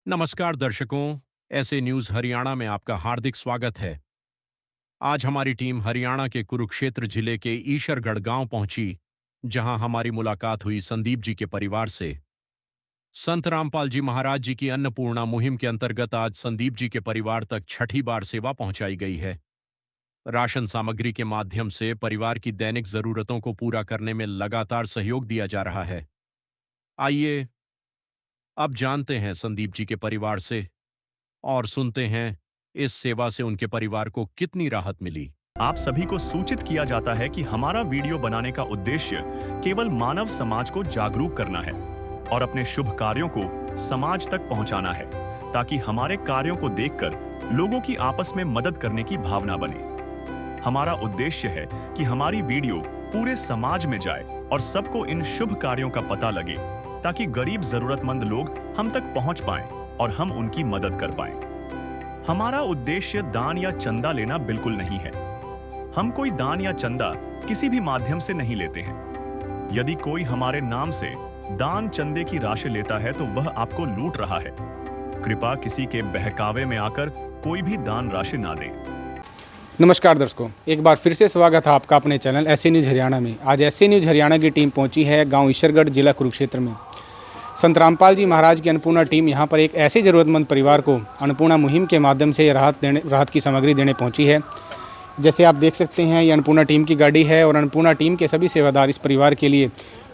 नमस्कार दर्शकों, ऐसे न्यूज हरियाणा में आपका हार्दिक स्वागत है। आज हमारी टीम हरियाणा के कुरुक्षेत्र जिले के ईशरगढ़ गांव पहुंची, जहां हमारी मुलाकात हुई संदीप जी के परिवार से। संत रामपाल जी महाराज जी की अन्नपूर्णा मुहिम के अंतर्गत आज संदीप जी के परिवार तक छठी बार सेवा पहुंचाई गई है। राशन सामग्री के माध्यम से परिवार की दैनिक जरूरतों को पूरा करने में लगातार सहयोग दिया जा रहा है। आइए अब जानते हैं संदीप जी के परिवार से और सुनते हैं इस सेवा से उनके परिवार को कितनी राहत मिली। आप सभी को सूचित किया जाता है कि हमारा वीडियो बनाने का उद्देश्य केवल मानव समाज को जागरूक करना है और अपने शुभ कार्यों को समाज तक पहुंचाना है, ताकि हमारे कार्यों को देखकर लोगों की आपस में मदद करने की भावना बने। हमारा उद्देश्य है कि हमारी वीडियो पूरे समाज में जाए और सबको इन शुभ कार्यों का पता लगे, ताकि गरीब जरूरतमंद लोग हम तक पहुंच पाएं और हम उनकी मदद कर पाएं। हमारा उद्देश्य दान या चंदा लेना बिल्कुल नहीं है। हम कोई दान या चंदा किसी भी माध्यम से नहीं लेते हैं। यदि कोई हमारे नाम से दान चंदे की राशि लेता है तो वह आपको लूट रहा है। कृपया किसी के बहकावे में आकर कोई भी दान राशि ना दें। नमस्कार दर्शकों, एक बार फिर से स्वागत है आपका अपने चैनल ऐसे न्यूज़ हरियाणा में। आज ऐसे न्यूज़ हरियाणा की टीम पहुंची है गांव ईशरगढ़, जिला कुरुक्षेत्र में। संत रामपाल जी महाराज की अन्नपूर्णा टीम यहां पर एक ऐसे ज़रूरतमंद परिवार को अन्नपूर्णा मुहिम के माध्यम से राहत की सामग्री देने पहुंची है। जैसे आप देख सकते हैं, ये अन्नपूर्णा टीम की गाड़ी है और अन्नपूर्णा टीम के सभी सेवादार इस परिवार के लिए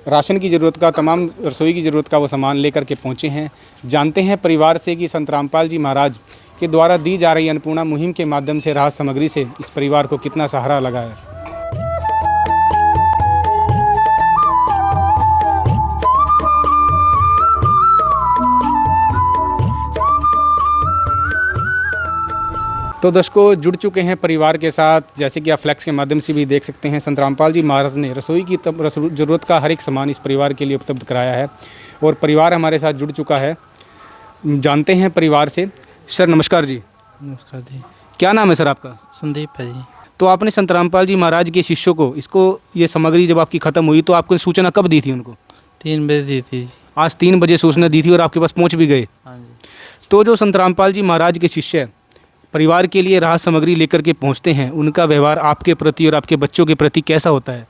राशन की ज़रूरत का, तमाम रसोई की ज़रूरत का वो सामान लेकर के पहुँचे हैं। जानते हैं परिवार से कि संत रामपाल जी महाराज के द्वारा दी जा रही अन्नपूर्णा मुहिम के माध्यम से राहत सामग्री से इस परिवार को कितना सहारा लगा है। तो दर्शकों जुड़ चुके हैं परिवार के साथ। जैसे कि आप फ्लैक्स के माध्यम से भी देख सकते हैं, संत रामपाल जी महाराज ने रसोई की ज़रूरत का हर एक सामान इस परिवार के लिए उपलब्ध कराया है और परिवार हमारे साथ जुड़ चुका है। जानते हैं परिवार से। सर नमस्कार जी। नमस्कार जी। क्या नाम है सर आपका? संदीप है जी। तो आपने संत रामपाल जी महाराज के शिष्यों को ये सामग्री जब आपकी ख़त्म हुई तो आपको सूचना कब दी थी उनको? 3 बजे दी थी। आज 3 बजे सूचना दी थी और आपके पास पहुँच भी गए। हाँ जी। तो जो संत रामपाल जी महाराज के शिष्य परिवार के लिए राहत सामग्री लेकर के पहुंचते हैं, उनका व्यवहार आपके प्रति और आपके बच्चों के प्रति कैसा होता है?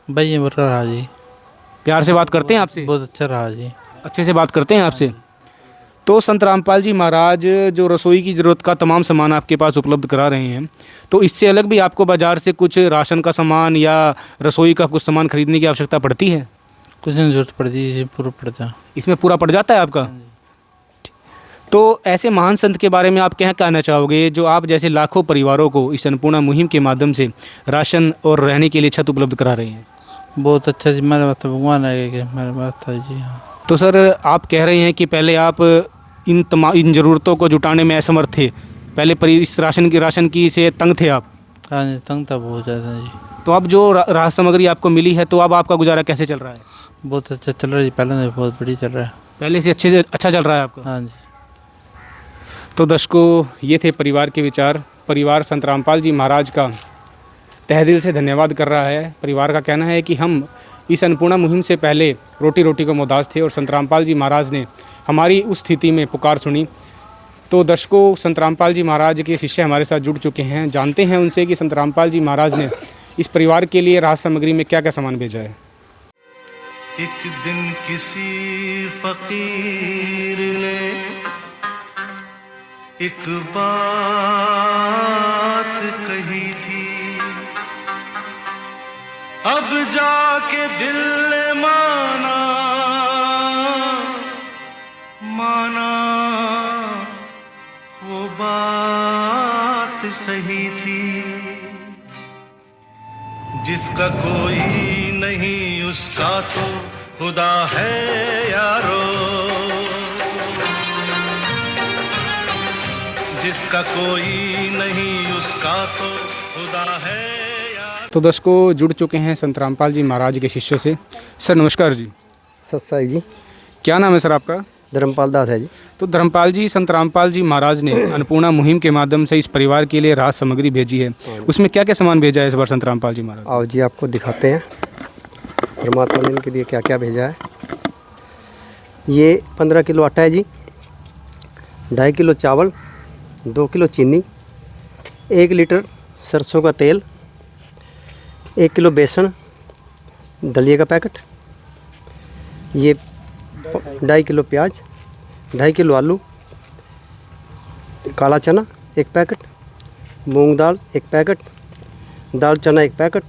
भाई ये रहा जी, प्यार से बात करते हैं आपसे? बहुत अच्छा रहा जी। अच्छे से बात करते हैं आपसे? तो संत रामपाल जी महाराज जो रसोई की ज़रूरत का तमाम सामान आपके पास उपलब्ध करा रहे हैं, तो इससे अलग भी आपको बाज़ार से कुछ राशन का सामान या रसोई का कुछ सामान खरीदने की आवश्यकता पड़ती है? कुछ नहीं जरूरत पड़ती है, पूरा पड़ता। इसमें पूरा पड़ जाता है आपका? तो ऐसे महान संत के बारे में आप क्या कहना चाहोगे, जो आप जैसे लाखों परिवारों को इस अन्नपूर्णा मुहिम के माध्यम से राशन और रहने के लिए छत उपलब्ध करा रहे हैं? बहुत अच्छा जी, मेरे बात भगवान है मेरे बात है जी। हाँ। तो सर आप कह रहे हैं कि पहले आप इन ज़रूरतों को जुटाने में असमर्थ थे, पहले इस राशन की से तंग थे आप? हाँ जी, तंग था बहुत ज़्यादा जी। तो अब जो राहत सामग्री आपको मिली है, तो अब आपका गुजारा कैसे चल रहा है? बहुत अच्छा चल रहा है जी, पहले से बहुत बढ़िया चल रहा है। पहले से अच्छा चल रहा है आपका? हाँ जी। तो दर्शकों ये थे परिवार के विचार। परिवार संत रामपाल जी महाराज का तहे दिल से धन्यवाद कर रहा है। परिवार का कहना है कि हम इस अन्नपूर्णा मुहिम से पहले रोटी को मोहताज थे और संत रामपाल जी महाराज ने हमारी उस स्थिति में पुकार सुनी। तो दर्शकों संत रामपाल जी महाराज के शिष्य हमारे साथ जुड़ चुके हैं। जानते हैं उनसे कि संत रामपाल जी महाराज ने इस परिवार के लिए राहत सामग्री में क्या क्या सामान भेजा है। एक दिन किसी फकीर ने एक बात कही थी, अब जाके दिल ने माना वो बात सही थी। जिसका कोई नहीं उसका तो खुदा है यारो, जिसका कोई नहीं उसका तो खुदा है यारो। तो दर्शकों जुड़ चुके हैं संत रामपाल जी महाराज के शिष्यों से। सर नमस्कार जी। सत्साई जी। क्या नाम है सर आपका? धर्मपाल दास है जी। तो धर्मपाल जी, संत रामपाल जी महाराज ने अन्नपूर्णा मुहिम के माध्यम से इस परिवार के लिए राहत सामग्री भेजी है, उसमें क्या क्या सामान भेजा है इस बार संत रामपाल जी महाराज? आओ जी आपको दिखाते हैं परमात्मा ने इनके लिए क्या क्या भेजा है। ये 15 किलो आटा है जी, 2.5 किलो चावल, 2 किलो चीनी, 1 लीटर सरसों का तेल, 1 किलो बेसन, दलिए का पैकेट, ये 2.5 किलो प्याज, 2.5 किलो आलू, काला चना 1 पैकेट, मूंग दाल 1 पैकेट, दाल चना 1 पैकेट,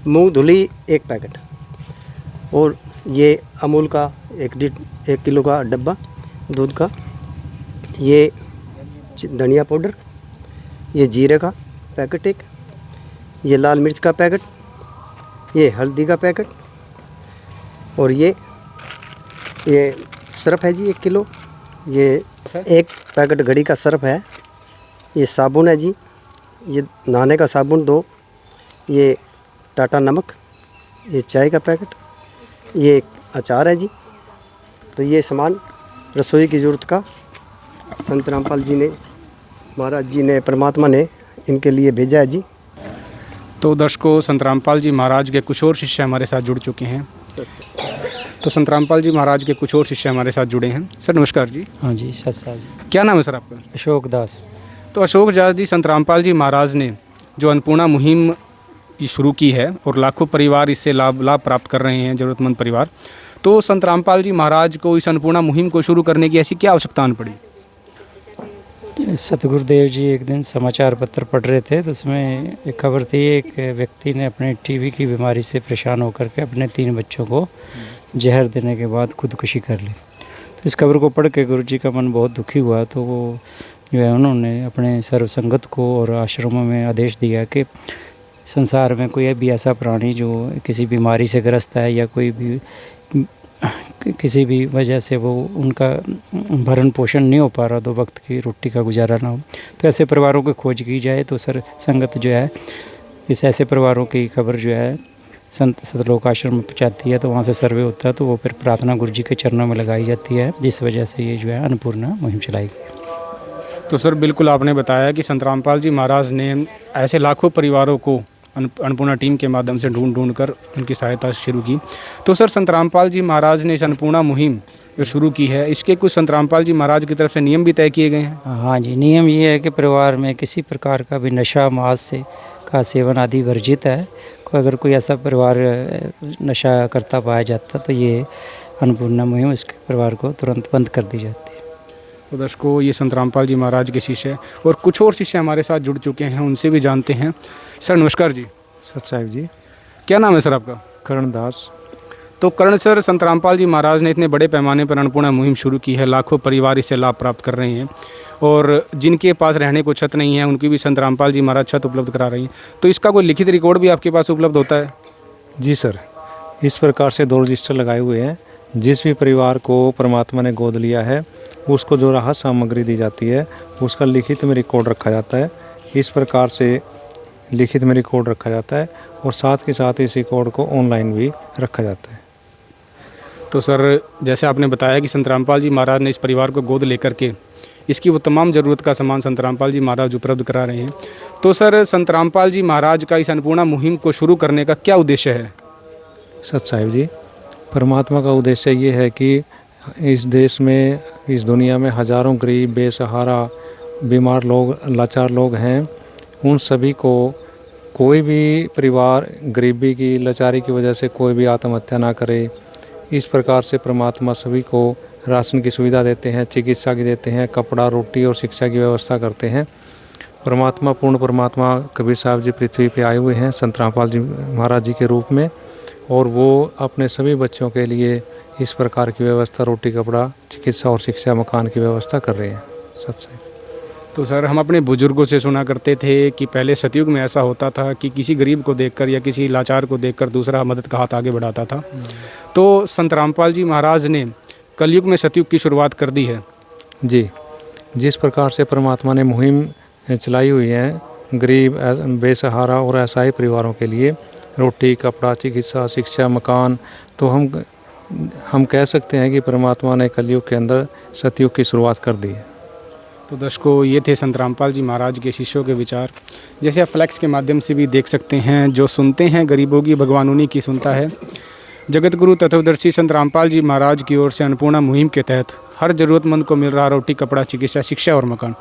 मूंग धुली 1 पैकेट, और ये अमूल का 1 किलो का डब्बा दूध का, ये धनिया पाउडर, ये जीरे का पैकेट 1, ये लाल मिर्च का पैकेट, ये हल्दी का पैकेट, और ये सरफ है जी 1 किलो, ये 1 पैकेट घड़ी का सरफ है, ये साबुन है जी, ये नहाने का साबुन 2, ये टाटा नमक, ये चाय का पैकेट, ये अचार है जी। तो ये सामान रसोई की ज़रूरत का संत रामपाल जी ने, महाराज जी ने, परमात्मा ने इनके लिए भेजा है जी। तो दर्शकों, संत रामपाल जी महाराज के कुछ और शिष्य हमारे साथ जुड़ चुके हैं। तो संत रामपाल जी महाराज के कुछ और शिष्य हमारे साथ जुड़े हैं। सर नमस्कार जी। हाँ जी, सत साल जी। क्या नाम है सर आपका? अशोक दास। तो अशोक दास जी, संत रामपाल जी महाराज ने जो अन्नपूर्णा मुहिम शुरू की है और लाखों परिवार इससे लाभ प्राप्त कर रहे हैं, ज़रूरतमंद परिवार। तो संत रामपाल जी महाराज को इस अन्नपूर्णा मुहिम को शुरू करने की ऐसी क्या आवश्यकता आन पड़ी? सतगुरुदेव जी एक दिन समाचार पत्र पढ़ रहे थे, तो उसमें एक खबर थी, एक व्यक्ति ने अपने टीबी की बीमारी से परेशान होकर के अपने 3 बच्चों को जहर देने के बाद खुदकुशी कर ली। तो इस खबर को पढ़ के गुरु जी का मन बहुत दुखी हुआ। तो वो जो है उन्होंने अपने सर्वसंगत को और आश्रमों में आदेश दिया कि संसार में कोई भी ऐसा प्राणी जो किसी बीमारी से ग्रस्त है या कोई भी किसी भी वजह से वो उनका भरण पोषण नहीं हो पा रहा, 2 वक्त की रोटी का गुजारा ना हो, तो ऐसे परिवारों की खोज की जाए। तो सर संगत जो है इस ऐसे परिवारों की खबर जो है संत सतलोक आश्रम में पहुँचाती है। तो वहाँ से सर्वे होता है, तो वो फिर प्रार्थना गुरु जी के चरणों में लगाई जाती है, जिस वजह से ये जो है अन्नपूर्णा मुहिम चलाई गई। तो सर बिल्कुल आपने बताया कि संत रामपाल जी महाराज ने ऐसे लाखों परिवारों को अन्नपूर्णा टीम के माध्यम से ढूंढ कर उनकी सहायता शुरू की। तो सर संत रामपाल जी महाराज ने इस अन्नपूर्णा मुहिम जो शुरू की है, इसके कुछ संत रामपाल जी महाराज की तरफ से नियम भी तय किए गए हैं? हाँ जी, नियम ये है कि परिवार में किसी प्रकार का भी नशा मांस से का सेवन आदि वर्जित है। अगर कोई ऐसा परिवार नशा करता पाया जाता तो ये अन्नपूर्णा मुहिम इसके परिवार को तुरंत बंद कर दी जाती है। तो दर्शकों, ये संत रामपाल जी महाराज के शिष्य और कुछ और शिष्य हमारे साथ जुड़ चुके हैं, उनसे भी जानते हैं। सर नमस्कार जी। सत साहिब जी। क्या नाम है सर आपका? करण दास। तो करण सर, संत रामपाल जी महाराज ने इतने बड़े पैमाने पर अन्नपूर्णा मुहिम शुरू की है, लाखों परिवार इससे लाभ प्राप्त कर रहे हैं, और जिनके पास रहने को छत नहीं है उनकी भी संत रामपाल जी महाराज छत उपलब्ध करा रही हैं। तो इसका कोई लिखित रिकॉर्ड भी आपके पास उपलब्ध होता है? जी सर, इस प्रकार से 2 रजिस्टर लगाए हुए हैं। जिस भी परिवार को परमात्मा ने गोद लिया है उसको जो राहत सामग्री दी जाती है उसका लिखित में रिकॉर्ड रखा जाता है। इस प्रकार से लिखित में रिकॉर्ड रखा जाता है और साथ के साथ इस रिकॉर्ड को ऑनलाइन भी रखा जाता है। तो सर, जैसे आपने बताया कि संत रामपाल जी महाराज ने इस परिवार को गोद लेकर के इसकी वो तमाम ज़रूरत का सामान संत रामपाल जी महाराज उपलब्ध करा रहे हैं। तो सर, संत रामपाल जी महाराज का इस अन्नपूर्णा मुहिम को शुरू करने का क्या उद्देश्य है? सत साहिब जी, परमात्मा का उद्देश्य ये है कि इस देश में, इस दुनिया में हज़ारों गरीब, बेसहारा, बीमार लोग, लाचार लोग हैं। उन सभी को, कोई भी परिवार गरीबी की, लाचारी की वजह से कोई भी आत्महत्या ना करे, इस प्रकार से परमात्मा सभी को राशन की सुविधा देते हैं, चिकित्सा की देते हैं, कपड़ा, रोटी और शिक्षा की व्यवस्था करते हैं। परमात्मा, पूर्ण परमात्मा कबीर साहब जी पृथ्वी पे आए हुए हैं संत रामपाल जी महाराज जी के रूप में, और वो अपने सभी बच्चों के लिए इस प्रकार की व्यवस्था, रोटी, कपड़ा, चिकित्सा और शिक्षा, मकान की व्यवस्था कर रहे हैं। सत्संग। तो सर, हम अपने बुजुर्गों से सुना करते थे कि पहले सतयुग में ऐसा होता था कि किसी गरीब को देखकर या किसी लाचार को देखकर दूसरा मदद का हाथ आगे बढ़ाता था। तो संत रामपाल जी महाराज ने कलयुग में सतयुग की शुरुआत कर दी है। जी, जिस प्रकार से परमात्मा ने मुहिम चलाई हुई है गरीब, बेसहारा और असहाय परिवारों के लिए, रोटी, कपड़ा, चिकित्सा, शिक्षा, मकान, तो हम कह सकते हैं कि परमात्मा ने कलयुग के अंदर सतयुग की शुरुआत कर दी है। तो दर्शकों, ये थे संत रामपाल जी महाराज के शिष्यों के विचार। जैसे आप फ्लैक्स के माध्यम से भी देख सकते हैं, जो सुनते हैं गरीबों की, भगवान उन्हीं की सुनता है। जगत गुरु तत्वदर्शी संत रामपाल जी महाराज की ओर से अन्नपूर्णा मुहिम के तहत हर ज़रूरतमंद को मिल रहा रोटी, कपड़ा, चिकित्सा, शिक्षा और मकान।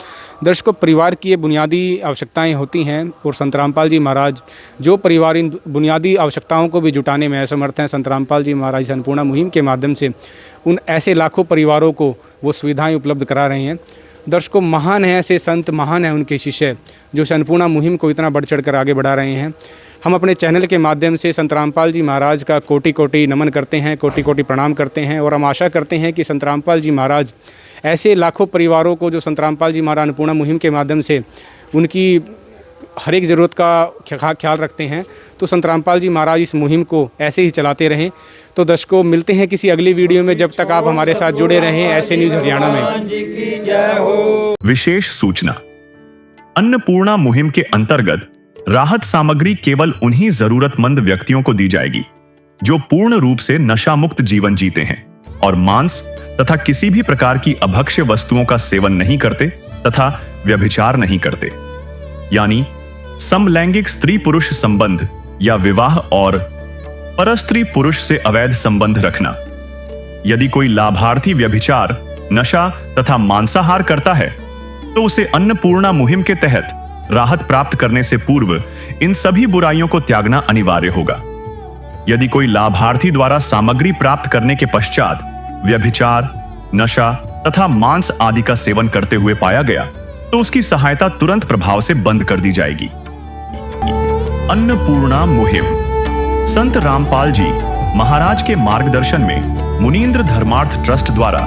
दर्शकों, परिवार की ये बुनियादी आवश्यकताएं होती हैं और संत रामपाल जी महाराज जो परिवार इन बुनियादी आवश्यकताओं को भी जुटाने में असमर्थ हैं, संत रामपाल जी महाराज अन्नपूर्णा मुहिम के माध्यम से उन ऐसे लाखों परिवारों को वो सुविधाएं उपलब्ध करा रहे हैं। दर्शकों, महान है ऐसे संत, महान है उनके शिष्य जो अन्नपूर्णा मुहिम को इतना बढ़ चढ़ कर आगे बढ़ा रहे हैं। हम अपने चैनल के माध्यम से संत रामपाल जी महाराज का कोटि कोटि नमन करते हैं, कोटि कोटि प्रणाम करते हैं और हम आशा करते हैं कि संत रामपाल जी महाराज ऐसे लाखों परिवारों को जो संत रामपाल जी महाराज अन्नपूर्णा मुहिम के माध्यम से उनकी हर एक ज़रूरत का ख्याल रखते हैं, तो संत रामपाल जी महाराज इस मुहिम को ऐसे ही चलाते रहें। तो दर्शकों, मिलते हैं किसी अगली वीडियो में। जब तक आप हमारे साथ जुड़े रहें ऐसे न्यूज़ हरियाणा में। विशेष सूचना, अन्नपूर्णा मुहिम के अंतर्गत राहत सामग्री केवल उन्हीं जरूरतमंद व्यक्तियों को दी जाएगी जो पूर्ण रूप से नशा मुक्त जीवन जीते हैं और मांस तथा किसी भी प्रकार की अभक्ष्य वस्तुओं का सेवन नहीं करते तथा व्यभिचार नहीं करते, यानी समलैंगिक स्त्री पुरुष संबंध या विवाह और परस्त्री पुरुष से अवैध संबंध रखना। यदि कोई लाभार्थी व्यभिचार, नशा तथा मांसाहार करता है तो उसे अन्नपूर्णा मुहिम के तहत राहत प्राप्त करने से पूर्व इन सभी बुराइयों को त्यागना अनिवार्य होगा। यदि कोई लाभार्थी द्वारा सामग्री प्राप्त करने के पश्चात व्यभिचार, नशा तथा मांस आदि का सेवन करते हुए पाया गया तो उसकी सहायता तुरंत प्रभाव से बंद कर दी जाएगी। अन्नपूर्णा मुहिम संत रामपाल जी महाराज के मार्गदर्शन में मुनींद्र धर्मार्थ ट्रस्ट द्वारा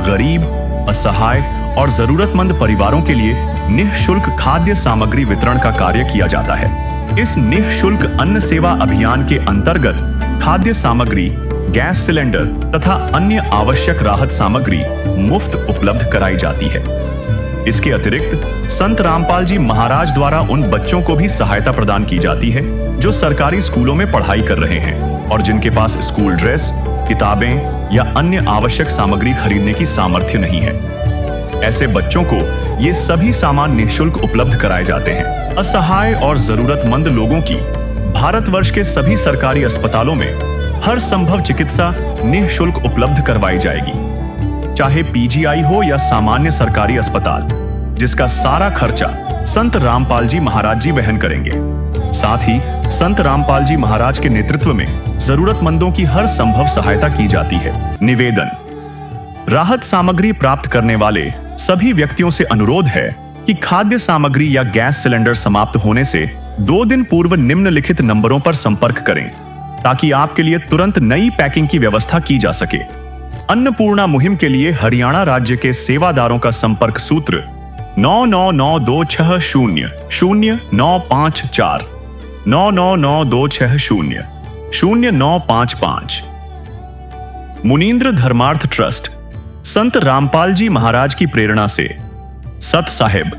गरीब, असहाय और जरूरतमंद परिवारों के लिए निःशुल्क खाद्य सामग्री वितरण का कार्य किया जाता है। इस निःशुल्क अन्न सेवा अभियान के अंतर्गत खाद्य सामग्री, गैस सिलेंडर तथा अन्य आवश्यक राहत सामग्री मुफ्त उपलब्ध कराई जाती है। इसके अतिरिक्त संत रामपाल जी महाराज द्वारा उन बच्चों को भी सहायता प्रदान की जाती है जो सरकारी स्कूलों में पढ़ाई कर रहे हैं और जिनके पास स्कूल ड्रेस, किताबें या अन्य आवश्यक सामग्री खरीदने की सामर्थ्य नहीं है। ऐसे बच्चों को ये सभी सामान निःशुल्क उपलब्ध कराए जाते हैं। असहाय और जरूरतमंद लोगों की भारतवर्ष के सभी सरकारी अस्पतालों में हर संभव चिकित्सा निःशुल्क उपलब्ध करवाई जाएगी, चाहे पीजीआई हो या सामान्य सरकारी अस्पताल, जिसका सारा खर्चा संत रामपाल जी महाराज जी वहन करेंगे। साथ ही संत रामपाल जी महाराज के नेतृत्व में जरूरतमंदों की हर संभव सहायता की जाती है। निवेदन, राहत सामग्री प्राप्त करने वाले सभी व्यक्तियों से अनुरोध है कि खाद्य सामग्री या गैस सिलेंडर समाप्त होने से 2 दिन पूर्व निम्नलिखित नंबरों पर संपर्क करें ताकि आपके लिए तुरंत नई पैकिंग की व्यवस्था की जा सके। अन्नपूर्णा मुहिम के लिए हरियाणा राज्य के सेवादारों का संपर्क सूत्र 9992600954 9992600955। मुनींद्र धर्मार्थ ट्रस्ट संत रामपाल जी महाराज की प्रेरणा से सत साहिब